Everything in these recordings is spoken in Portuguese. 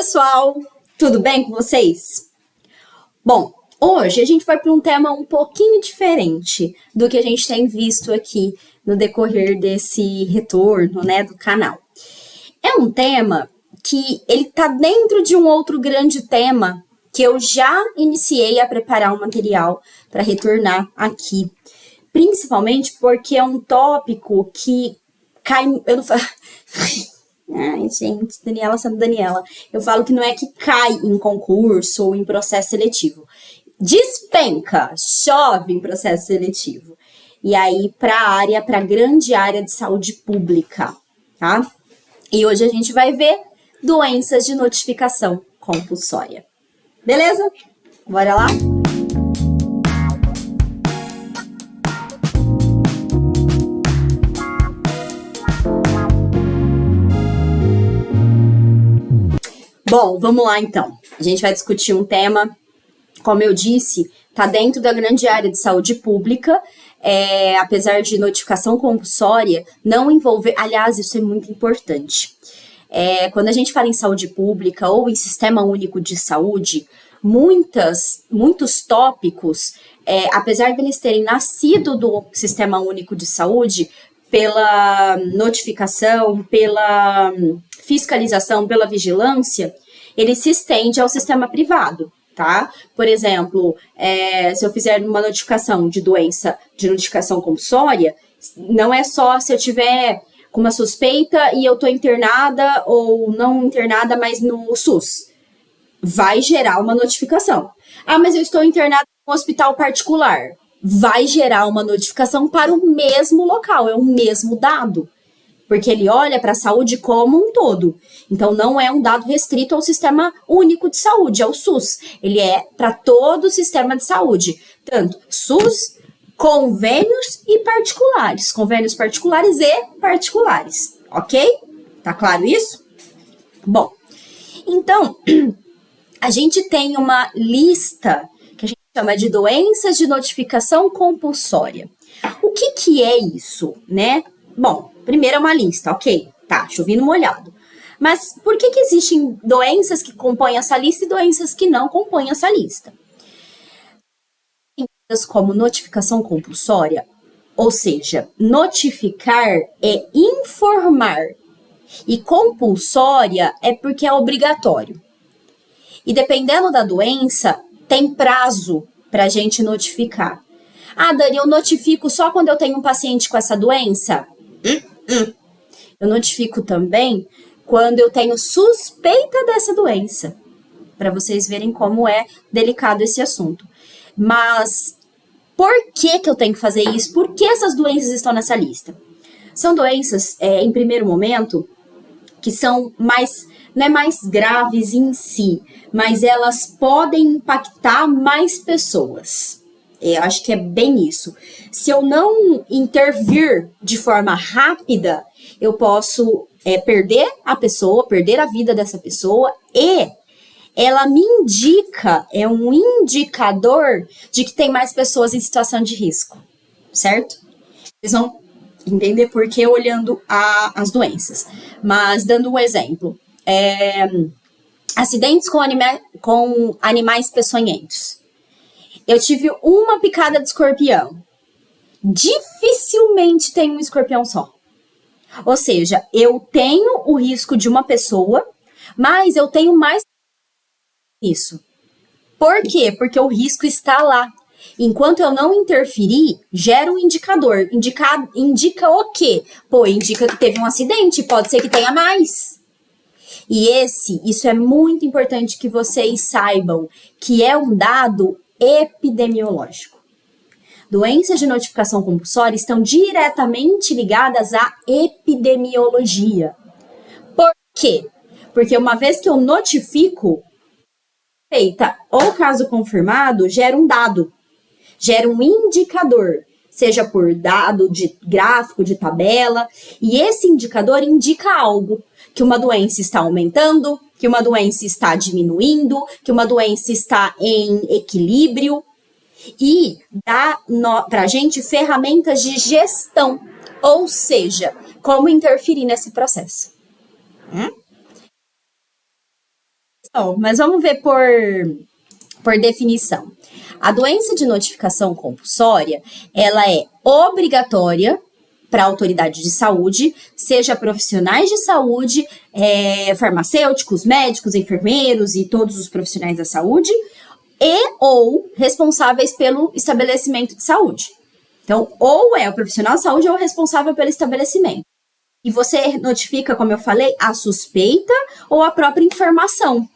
pessoal, tudo bem com vocês? Bom, hoje a gente vai para um tema um pouquinho diferente do que a gente tem visto aqui no decorrer desse retorno, né, do canal. É um tema que ele tá dentro de um outro grande tema que eu já iniciei a preparar um material para retornar aqui. Principalmente porque é um tópico que cai... Eu não falo... Ai, gente, Daniela sendo Daniela. Eu falo que não é que cai em concurso ou em processo seletivo. Despenca, chove em processo seletivo. E aí, para a grande área de saúde pública, tá? E hoje a gente vai ver doenças de notificação compulsória. Beleza? Bora lá? Bom, vamos lá então. A gente vai discutir um tema, como eu disse, está dentro da grande área de saúde pública, apesar de notificação compulsória, não envolver... Aliás, isso é muito importante. Quando a gente fala em saúde pública ou em sistema único de saúde, muitos tópicos, apesar de eles terem nascido do sistema único de saúde, pela notificação, pela fiscalização, pela vigilância, ele se estende ao sistema privado, tá? Por exemplo, se eu fizer uma notificação de doença de notificação compulsória, não é só se eu tiver com uma suspeita e eu tô internada ou não internada, mas no SUS. Vai gerar uma notificação. Ah, mas eu estou internada em um hospital particular. Vai gerar uma notificação para o mesmo local, é o mesmo dado. Porque ele olha para a saúde como um todo. Então, não é um dado restrito ao Sistema Único de Saúde, ao SUS. Ele é para todo o sistema de saúde. Tanto SUS, convênios e particulares. Convênios particulares e particulares. Ok? Tá claro isso? Bom, então, a gente tem uma lista que a gente chama de doenças de notificação compulsória. O que é isso, né? Bom, primeiro é uma lista, ok, tá, chovendo molhado. Mas por que existem doenças que compõem essa lista e doenças que não compõem essa lista? Como notificação compulsória, ou seja, notificar é informar e compulsória é porque é obrigatório. E dependendo da doença, tem prazo para a gente notificar. Ah, Dani, eu notifico só quando eu tenho um paciente com essa doença? Eu notifico também quando eu tenho suspeita dessa doença, para vocês verem como é delicado esse assunto. Mas por que eu tenho que fazer isso? Por que essas doenças estão nessa lista? São doenças, em primeiro momento, que são não é mais graves em si, mas elas podem impactar mais pessoas. Eu acho que é bem isso. Se eu não intervir de forma rápida, eu posso perder a pessoa, perder a vida dessa pessoa, e ela me indica, é um indicador de que tem mais pessoas em situação de risco, certo? Vocês vão entender por que olhando as doenças. Mas dando um exemplo, acidentes com animais peçonhentos. Eu tive uma picada de escorpião. Dificilmente tem um escorpião só. Ou seja, eu tenho o risco de uma pessoa, mas eu tenho mais isso. Por quê? Porque o risco está lá. Enquanto eu não interferir, gera um indicador. Indica o quê? Pô, indica que teve um acidente, pode ser que tenha mais. E isso é muito importante que vocês saibam, que é um dado epidemiológico. Doenças de notificação compulsória estão diretamente ligadas à epidemiologia. Por quê? Porque uma vez que eu notifico, ou caso confirmado, gera um dado, gera um indicador, seja por dado de gráfico, de tabela, e esse indicador indica algo, que uma doença está aumentando, que uma doença está diminuindo, que uma doença está em equilíbrio, e dá para a gente ferramentas de gestão, ou seja, como interferir nesse processo. Bom, mas vamos ver por definição. A doença de notificação compulsória, ela é obrigatória para a autoridade de saúde, seja profissionais de saúde, farmacêuticos, médicos, enfermeiros e todos os profissionais da saúde, e ou responsáveis pelo estabelecimento de saúde. Então, ou é o profissional de saúde ou o responsável pelo estabelecimento. E você notifica, como eu falei, a suspeita ou a própria informação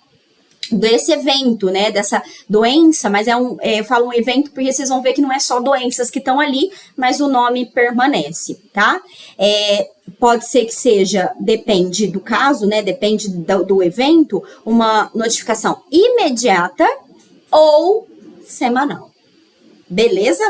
desse evento, né, dessa doença, mas eu falo um evento porque vocês vão ver que não é só doenças que estão ali, mas o nome permanece, tá? Pode ser que seja, depende do caso, né, depende do evento, uma notificação imediata ou semanal, beleza?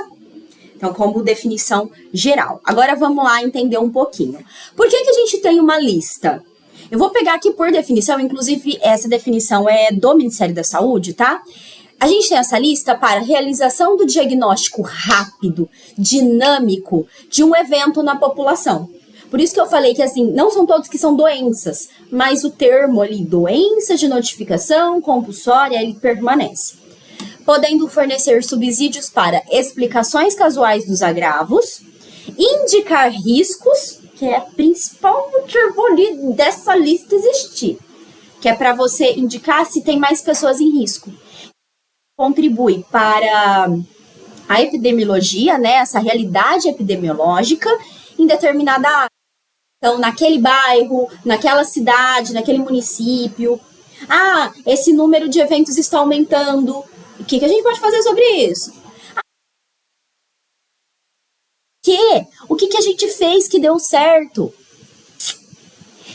Então, como definição geral. Agora, vamos lá entender um pouquinho. Por que a gente tem uma lista? Eu vou pegar aqui por definição, inclusive essa definição é do Ministério da Saúde, tá? A gente tem essa lista para realização do diagnóstico rápido, dinâmico, de um evento na população. Por isso que eu falei que, assim, não são todos que são doenças, mas o termo ali, doença de notificação compulsória, ele permanece. Podendo fornecer subsídios para explicações casuais dos agravos, indicar riscos, que é a principal motivo dessa lista existir, que é para você indicar se tem mais pessoas em risco. Contribui para a epidemiologia, né, essa realidade epidemiológica em determinada área. Então, naquele bairro, naquela cidade, naquele município, esse número de eventos está aumentando. O que a gente pode fazer sobre isso? O que a gente fez que deu certo?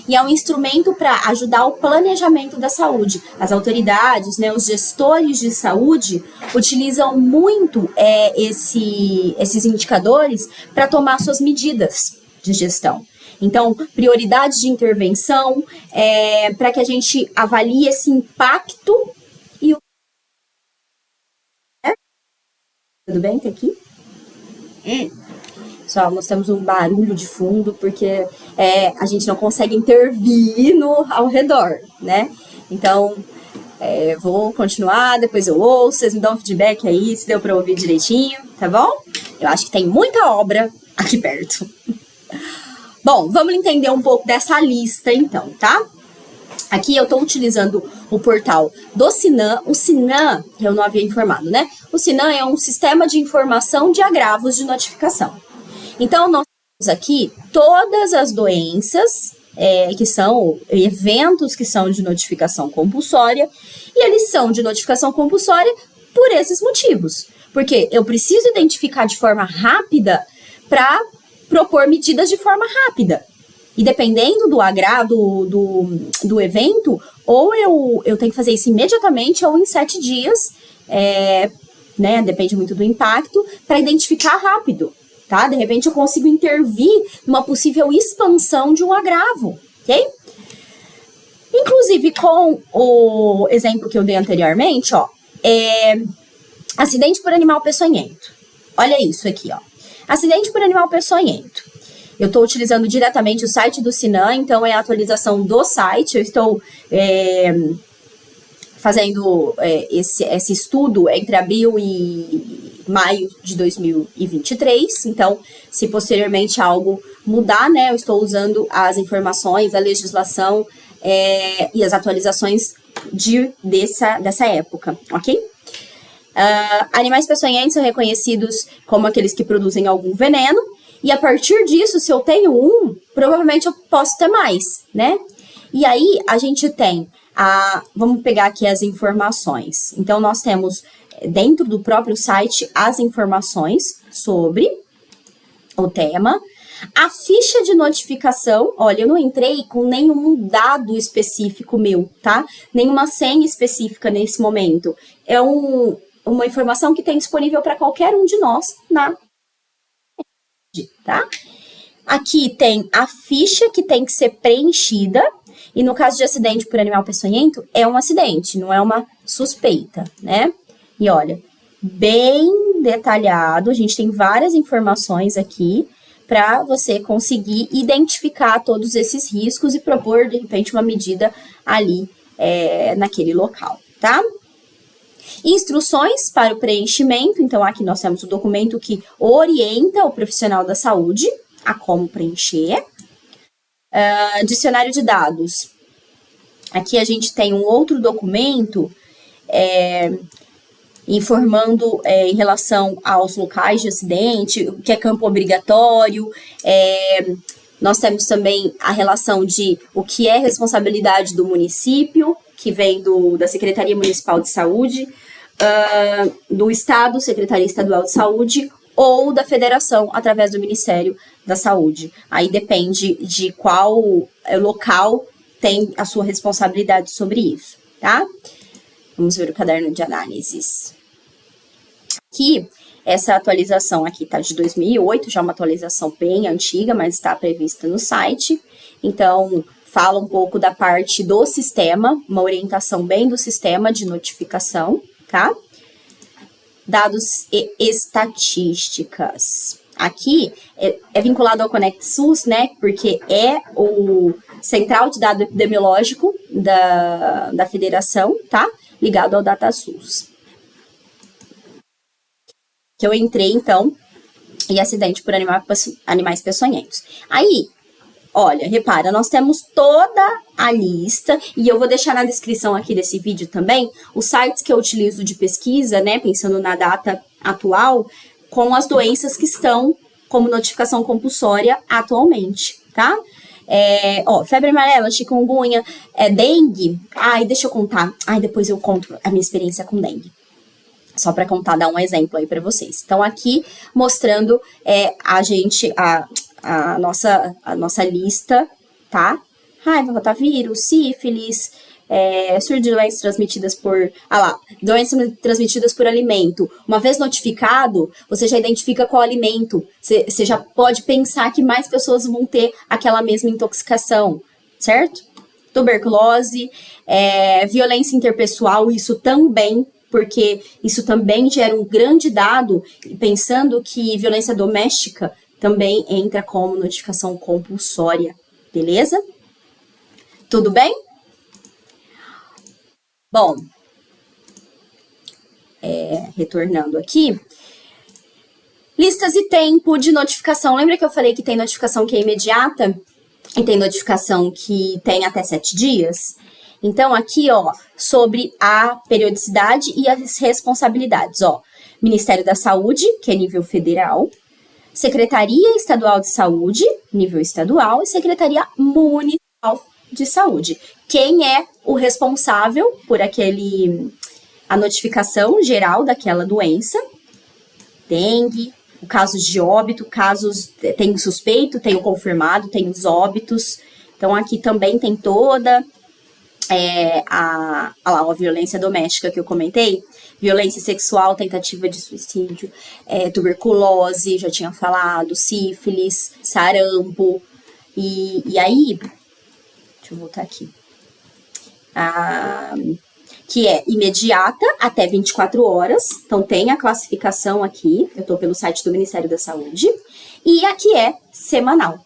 E é um instrumento para ajudar o planejamento da saúde. As autoridades, né, os gestores de saúde utilizam muito esses indicadores para tomar suas medidas de gestão. Então, prioridades de intervenção, para que a gente avalie esse impacto e o... Tudo bem? Tá aqui? Só nós temos um barulho de fundo porque a gente não consegue intervir ao redor, né? Então, vou continuar, depois eu ouço, vocês me dão um feedback aí, se deu para ouvir direitinho, tá bom? Eu acho que tem muita obra aqui perto. Bom, vamos entender um pouco dessa lista então, tá? Aqui eu estou utilizando o portal do Sinan. O Sinan, eu não havia informado, né? O Sinan é um sistema de informação de agravos de notificação. Então, nós temos aqui todas as doenças que são eventos que são de notificação compulsória, e eles são de notificação compulsória por esses motivos. Porque eu preciso identificar de forma rápida para propor medidas de forma rápida. E dependendo do agrado do evento, ou eu tenho que fazer isso imediatamente ou em 7 dias, né? Depende muito do impacto, para identificar rápido. Tá? De repente eu consigo intervir numa possível expansão de um agravo, ok? Inclusive com o exemplo que eu dei anteriormente, acidente por animal peçonhento. Olha isso aqui, ó. Acidente por animal peçonhento. Eu estou utilizando diretamente o site do Sinan, então é a atualização do site. Eu estou fazendo esse estudo entre abril e maio de 2023, então, se posteriormente algo mudar, né, eu estou usando as informações, a legislação e as atualizações dessa época, ok? Animais peçonhentos são reconhecidos como aqueles que produzem algum veneno, e a partir disso, se eu tenho provavelmente eu posso ter mais, né? E aí, a gente tem vamos pegar aqui as informações. Então, nós temos dentro do próprio site as informações sobre o tema. A ficha de notificação, olha, eu não entrei com nenhum dado específico meu, tá? Nenhuma senha específica nesse momento. É uma informação que tem disponível para qualquer um de nós tá? Aqui tem a ficha que tem que ser preenchida. E no caso de acidente por animal peçonhento, é um acidente, não é uma suspeita, né? E olha, bem detalhado, a gente tem várias informações aqui para você conseguir identificar todos esses riscos e propor, de repente, uma medida ali naquele local, tá? Instruções para o preenchimento. Então, aqui nós temos o documento que orienta o profissional da saúde a como preencher. Dicionário de dados. Aqui a gente tem um outro documento informando em relação aos locais de acidente, o que é campo obrigatório. Nós temos também a relação de o que é responsabilidade do município, que vem da Secretaria Municipal de Saúde, do Estado, Secretaria Estadual de Saúde, ou da Federação, através do Ministério da Saúde. Aí depende de qual local tem a sua responsabilidade sobre isso, tá? Vamos ver o caderno de análises. Aqui, essa atualização aqui tá de 2008, já uma atualização bem antiga, mas está prevista no site. Então, fala um pouco da parte do sistema, uma orientação bem do sistema de notificação, tá? Dados e estatísticas. Aqui é vinculado ao Conect SUS, né? Porque é o central de dado epidemiológico da federação, tá? Ligado ao DataSUS. Que eu entrei, então, em acidente por animais peçonhentos. Aí, olha, repara, nós temos toda a lista, e eu vou deixar na descrição aqui desse vídeo também, os sites que eu utilizo de pesquisa, né, pensando na data atual, com as doenças que estão como notificação compulsória atualmente, tá? Febre amarela, chikungunya, dengue. Ai, deixa eu contar. Depois eu conto a minha experiência com dengue. Só para contar, dar um exemplo aí para vocês. Então, aqui mostrando a nossa lista, tá? Raiva, rotavírus, sífilis, surto de doenças transmitidas doenças transmitidas por alimento. Uma vez notificado, você já identifica qual alimento. Você já pode pensar que mais pessoas vão ter aquela mesma intoxicação, certo? Tuberculose, violência interpessoal, isso também, porque isso também gera um grande dado, pensando que violência doméstica também entra como notificação compulsória, beleza? Tudo bem? Bom, retornando aqui, listas e tempo de notificação. Lembra que eu falei que tem notificação que é imediata e tem notificação que tem até 7 dias? Então, aqui, sobre a periodicidade e as responsabilidades, Ministério da Saúde, que é nível federal, Secretaria Estadual de Saúde, nível estadual, e Secretaria Municipal de Saúde. Quem é o responsável por a notificação geral daquela doença? Dengue, o caso de óbito, tem o suspeito, tem o confirmado, tem os óbitos. Então, aqui também tem toda a violência doméstica que eu comentei, violência sexual, tentativa de suicídio, tuberculose, já tinha falado, sífilis, sarampo, e aí, deixa eu voltar aqui, que é imediata até 24 horas, então tem a classificação aqui, eu tô pelo site do Ministério da Saúde, e aqui é semanal,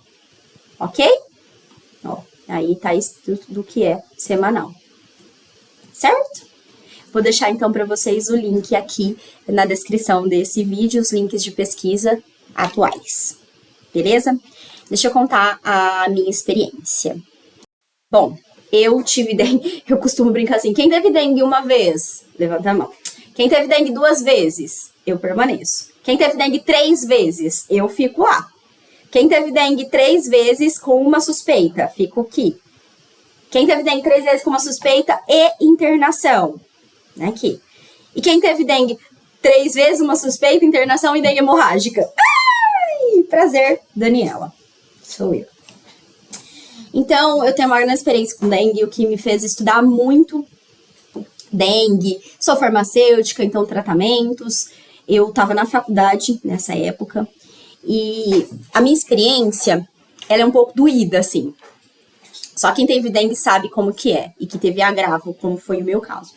ok? Aí tá isso do que é semanal, certo? Vou deixar então para vocês o link aqui na descrição desse vídeo, os links de pesquisa atuais, beleza? Deixa eu contar a minha experiência. Bom, eu tive dengue, eu costumo brincar assim, quem teve dengue uma vez? Levanta a mão. Quem teve dengue 2 vezes? Eu permaneço. Quem teve dengue 3 vezes? Eu fico lá. Quem teve dengue 3 vezes com uma suspeita? Fico aqui. Quem teve dengue 3 vezes com uma suspeita e internação? Aqui. E quem teve dengue 3 vezes, uma suspeita, internação e dengue hemorrágica? Ai, prazer, Daniela. Sou eu. Então, eu tenho uma grande experiência com dengue, o que me fez estudar muito dengue. Sou farmacêutica, então tratamentos. Eu estava na faculdade nessa época. E a minha experiência, ela é um pouco doída, assim. Só quem teve dengue sabe como que é. E que teve agravo, como foi o meu caso.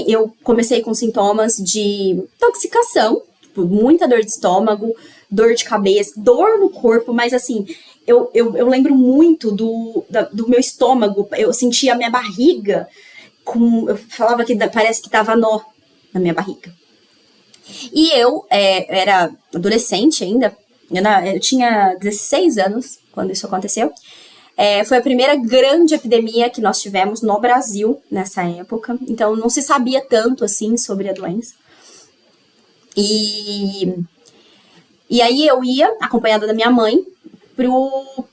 Eu comecei com sintomas de intoxicação, muita dor de estômago, dor de cabeça, dor no corpo, mas assim, eu lembro muito do meu estômago, eu sentia a minha barriga, eu falava que parece que tava nó na minha barriga. E eu era adolescente ainda, eu tinha 16 anos quando isso aconteceu. Foi a primeira grande epidemia que nós tivemos no Brasil nessa época, então não se sabia tanto assim sobre a doença. E aí eu ia, acompanhada da minha mãe, pro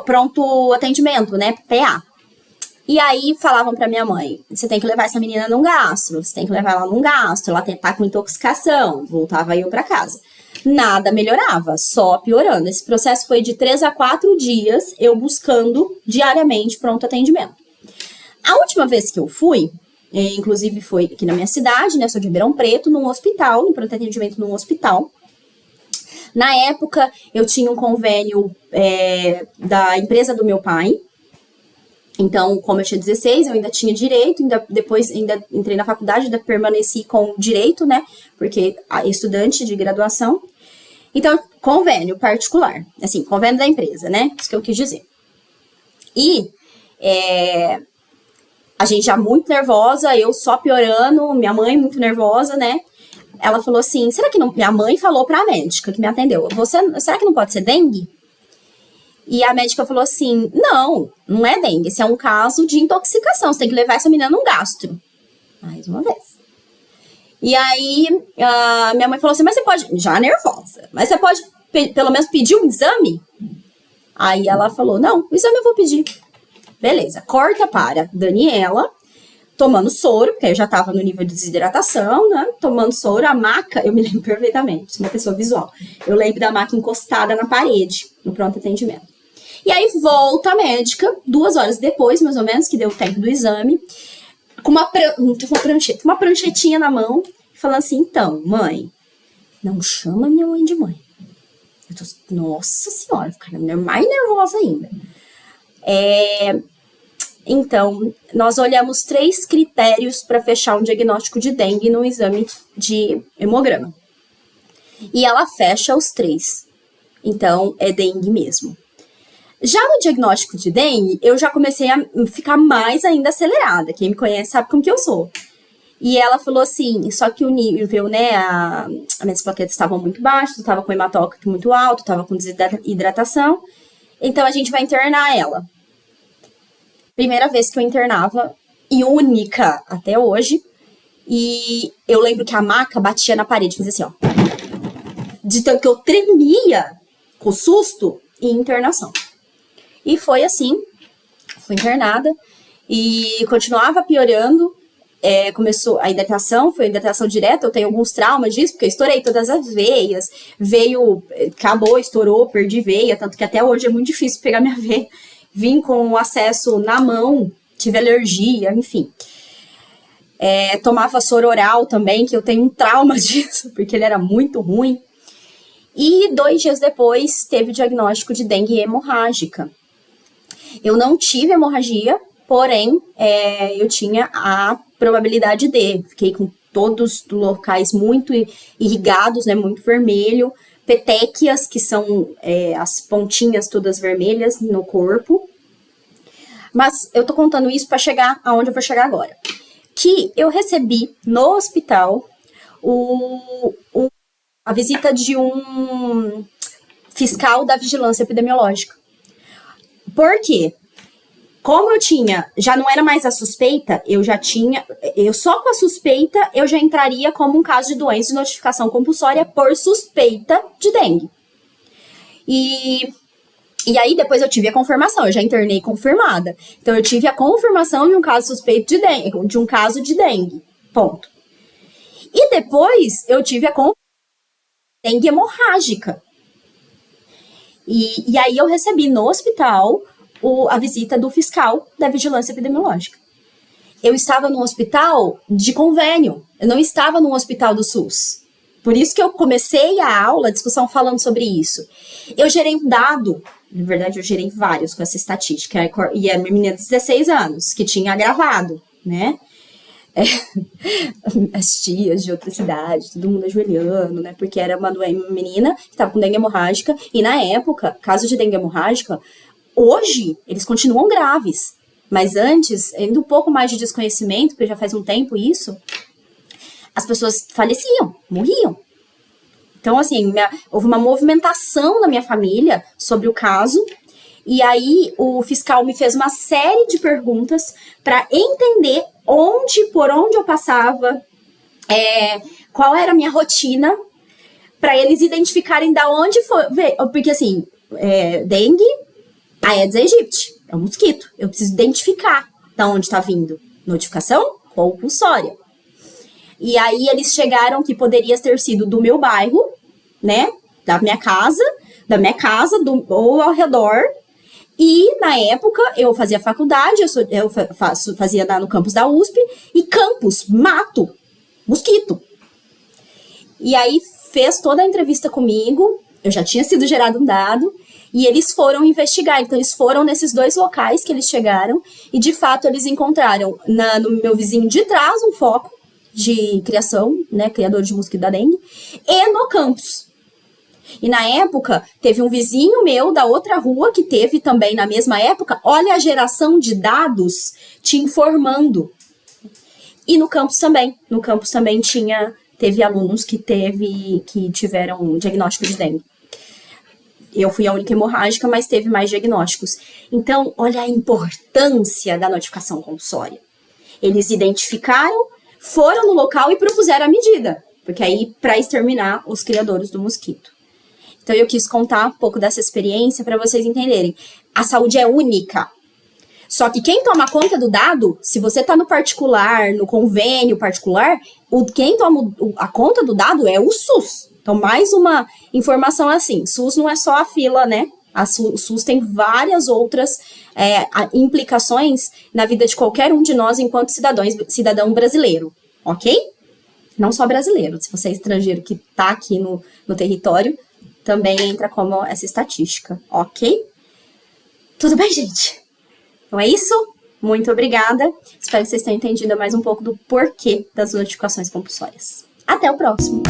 pronto atendimento, né, PA. E aí falavam pra minha mãe, você tem que levar essa menina num gastro, você tem que levar ela num gastro, ela tá com intoxicação, voltava eu pra casa. Nada melhorava, só piorando. Esse processo foi de 3 a 4 dias, eu buscando diariamente pronto atendimento. A última vez que eu fui, inclusive foi aqui na minha cidade, né, sou de Ribeirão Preto, num hospital, no pronto atendimento num hospital. Na época, eu tinha um convênio da empresa do meu pai. Então, como eu tinha 16, eu ainda tinha direito, depois ainda entrei na faculdade, ainda permaneci com direito, né? Porque estudante de graduação. Então, convênio particular, assim, convênio da empresa, né? Isso que eu quis dizer. E a gente já muito nervosa, eu só piorando, minha mãe muito nervosa, né? Ela falou assim, será que não... Minha mãe falou pra médica que me atendeu, será que não pode ser dengue? E a médica falou assim, não é dengue, esse é um caso de intoxicação, você tem que levar essa menina num gastro. Mais uma vez. E aí, minha mãe falou assim, mas você pode, já nervosa, mas você pode pelo menos pedir um exame? Aí ela falou, não, o exame eu vou pedir. Beleza, corta para Daniela, tomando soro, porque eu já tava no nível de desidratação, né? Tomando soro, a maca, eu me lembro perfeitamente, sou uma pessoa visual. Eu lembro da maca encostada na parede, no pronto atendimento. E aí volta a médica, 2 horas depois, mais ou menos, que deu o tempo do exame, com uma pranchetinha na mão, falando assim, então, mãe, não chama minha mãe de mãe. Eu tô, nossa senhora, ficando mais nervosa ainda. Então, nós olhamos 3 critérios para fechar um diagnóstico de dengue no exame de hemograma. E ela fecha os 3. Então, é dengue mesmo. Já no diagnóstico de dengue, eu já comecei a ficar mais ainda acelerada. Quem me conhece sabe como que eu sou. E ela falou assim, só que o nível, né, as minhas plaquetas estavam muito baixas, eu estava com hematócrito muito alto, estava com desidratação. Então, a gente vai internar ela. Primeira vez que eu internava, e única até hoje. E eu lembro que a maca batia na parede, fazia assim, ó. De tanto que eu tremia com susto e internação. E foi assim, fui internada e continuava piorando. Começou a hidratação, foi hidratação direta, eu tenho alguns traumas disso, porque eu estourei todas as veias, acabou, estourou, perdi veia, tanto que até hoje é muito difícil pegar minha veia. Vim com acesso na mão, tive alergia, enfim. Tomava soro oral também, que eu tenho um trauma disso, porque ele era muito ruim. E 2 dias depois, teve o diagnóstico de dengue hemorrágica. Eu não tive hemorragia, porém, eu tinha a probabilidade de. Fiquei com todos os locais muito irrigados, né, muito vermelho. Petequias, que são as pontinhas todas vermelhas no corpo. Mas eu tô contando isso para chegar aonde eu vou chegar agora. Que eu recebi no hospital a visita de um fiscal da vigilância epidemiológica. Por quê? Como eu já não era mais a suspeita, eu só com a suspeita, eu já entraria como um caso de doença de notificação compulsória por suspeita de dengue. E aí depois eu tive a confirmação, eu já internei confirmada. Então eu tive a confirmação de um caso suspeito de dengue, de um caso de dengue, ponto. E depois eu tive a confirmação de dengue hemorrágica. E aí eu recebi no hospital a visita do fiscal da vigilância epidemiológica. Eu estava num hospital de convênio, eu não estava num hospital do SUS. Por isso que eu comecei a aula, a discussão falando sobre isso. Eu gerei um dado, na verdade eu gerei vários com essa estatística, e era uma menina de 16 anos, que tinha agravado, né? as tias de outra cidade, todo mundo ajoelhando, né? Porque era uma menina que estava com dengue hemorrágica. E na época, casos de dengue hemorrágica, hoje, eles continuam graves. Mas antes, ainda um pouco mais de desconhecimento, porque já faz um tempo isso, as pessoas faleciam, morriam. Então, assim, houve uma movimentação na minha família sobre o caso. E aí, o fiscal me fez uma série de perguntas para entender por onde eu passava, qual era a minha rotina, para eles identificarem da onde foi. Porque, assim, dengue, Aedes aegypti, é um mosquito. Eu preciso identificar da onde está vindo. Notificação compulsória. E aí, eles chegaram que poderia ter sido do meu bairro, né? Da minha casa, ou ao redor. E, na época, eu fazia faculdade, eu fazia no campus da USP, e campus, mato, mosquito. E aí, fez toda a entrevista comigo, eu já tinha sido gerado um dado, e eles foram investigar. Então, eles foram nesses 2 locais que eles chegaram, e, de fato, eles encontraram no meu vizinho de trás um foco de criação, né, criador de mosquito da dengue, e no campus. E na época, teve um vizinho meu da outra rua que teve também na mesma época. Olha a geração de dados te informando. E no campus também. No campus também teve alunos que tiveram diagnóstico de dengue. Eu fui a única hemorrágica, mas teve mais diagnósticos. Então, olha a importância da notificação compulsória. Eles identificaram, foram no local e propuseram a medida. Porque aí, para exterminar os criadores do mosquito. Então, eu quis contar um pouco dessa experiência para vocês entenderem. A saúde é única. Só que quem toma conta do dado, se você está no particular, no convênio particular, quem toma a conta do dado é o SUS. Então, mais uma informação assim. SUS não é só a fila, né? O SUS tem várias outras implicações na vida de qualquer um de nós enquanto cidadão brasileiro, ok? Não só brasileiro. Se você é estrangeiro que está aqui no território, também entra como essa estatística, ok? Tudo bem, gente? Então é isso. Muito obrigada. Espero que vocês tenham entendido mais um pouco do porquê das notificações compulsórias. Até o próximo!